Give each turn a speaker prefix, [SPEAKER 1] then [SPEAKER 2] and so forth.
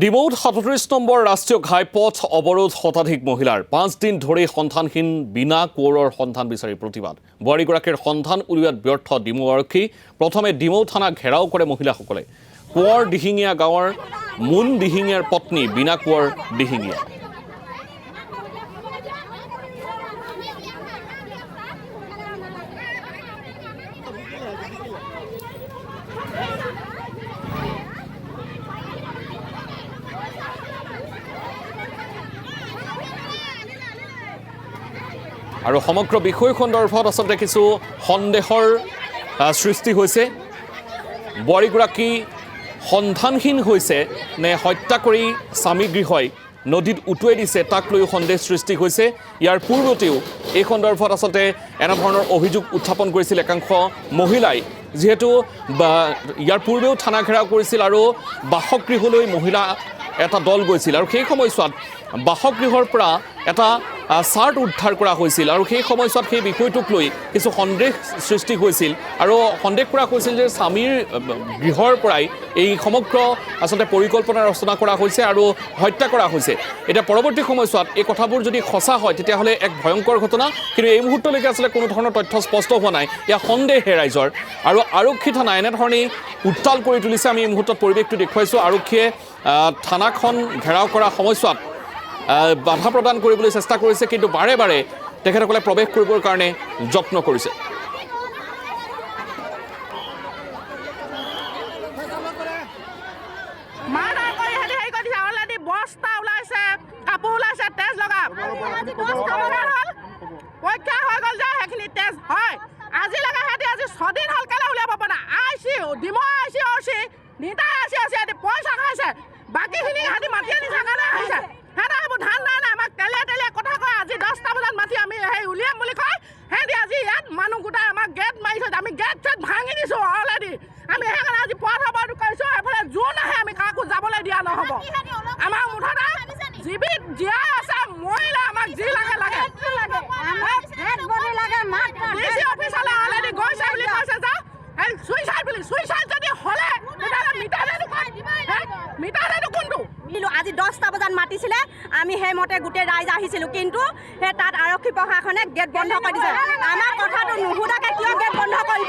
[SPEAKER 1] ডিমৌত ৩৭ number ৰাষ্ট্ৰীয় ঘাইপথ অৱৰোধ শতাধিক মহিলাৰ ৫ দিন ধৰি সন্ধানহীন বিনা কোঁৱৰৰ সন্ধান বিচাৰি প্ৰতিবাদ বোৱাৰীগৰাকীৰ সন্ধান উলিওৱাত ব্যৰ্থ ডিমৌ আৰক্ষী প্ৰথমে ডিমৌ থানা ঘেৰাও কৰে মহিলাসকলে কোঁৱৰ দিহিঙীয়া গাঁৱৰ মুন দিহিঙীয়াৰ পত্নী বিনা কোঁৱৰ দিহিঙীয়া আৰু সমগ্ৰ বিষয় সন্দৰ্ভত আচলতে কিছু সন্দেহৰ সৃষ্টি হৈছে বোৱাৰীগৰাকী সন্ধানহীন হৈছে নে হত্যা কৰি স্বামী গৃহই নদীত উটুৱাই দিছে তাক লৈ সন্দেহ সৃষ্টি হৈছে ইয়াৰ পূৰ্বতেও এই সন্দৰ্ভত আচলতে এনেধৰণৰ অভিযোগ উত্থাপন কৰিছিল একাংশ মহিলাই যেহেতু ইয়াৰ পূৰ্বেও থানা ঘেৰাও কৰিছিল আৰু বাসগৃহলৈ মহিলা এটা দল গৈছিল আৰু সেই সময়ছোৱাত বাসগৃহৰ পৰা এটা চাৰ্ট উদ্ধাৰ কৰা হৈছিল আৰু সেই সময়ছোৱাত সেই বিষয়টোক লৈ কিছু সন্দেহ সৃষ্টি হৈছিল আৰু সন্দেহ কৰা হৈছিল যে স্বামীৰ গৃহৰ পৰাই এই সমগ্ৰ আচলতে পৰিকল্পনা ৰচনা কৰা হৈছে আৰু হত্যা কৰা হৈছে এতিয়া পৰৱৰ্তী সময়ছোৱাত এই কথাবোৰ যদি সঁচা হয় তেতিয়াহ'লে এক ভয়ংকৰ ঘটনা কিন্তু এই মুহূৰ্তলৈকে আচলতে কোনো ধৰণৰ তথ্য স্পষ্ট হোৱা নাই ইয়াৰ সন্দেহে ৰাইজৰ আৰু আৰক্ষী থানা এনেধৰণেই উত্তাল কৰি তুলিছে আমি এই মুহূৰ্তত পৰিৱেশটো দেখুৱাইছোঁ আৰক্ষীয়ে থানাখন ঘেৰাও কৰা সময়ছোৱাত বাধা প্ৰদান কৰিবলৈ চেষ্টা কৰিছে কিন্তু বাৰে বাৰে তেখেতসকলে প্ৰৱেশ কৰিবৰ কাৰণে যত্ন কৰিছে
[SPEAKER 2] বাকীখিনি হাতি মাতি আনি থকা নাই হৈছে সিহঁতে এইবোৰ ধান নাই নাই আমাক তেলে তেলে কথা কয় আজি 10টা বজাত মাতি আমি সেই উলিয়াম বুলি কয় সিহঁতি আজি ইয়াত মানুহ গোটাই আমাক গেট মাৰি থৈছে আমি গেট চেট ভাঙি দিছোঁ অলৰেডি আমি সেইকাৰণে আজি পথ অৱৰোধ কৰিছোঁ এফালে যোন আহে আমি কাকো যাবলৈ দিয়া নহ'ব আমাৰ মুঠতে জীৱিত জীয়াই আছে মৰিলে আমাক যি লাগে লাগে ডিচি অফিচলৈ অলৰেডি গৈছে বুলি কৈছে যে এই চুইচাইড বুলি চুইচাইড যদি হ'লে তেতিয়াহ'লে মিটাৰেটো কোনটো
[SPEAKER 3] আজি 10টা বজাত মাতিছিলে আমি সেইমতে গোটেই ৰাইজ আহিছিলোঁ কিন্তু সেই তাত আৰক্ষী প্ৰশাসনে গেট বন্ধ কৰি দিছে আমাৰ কথাটো নুশুধাকৈ কিয় গেট বন্ধ কৰি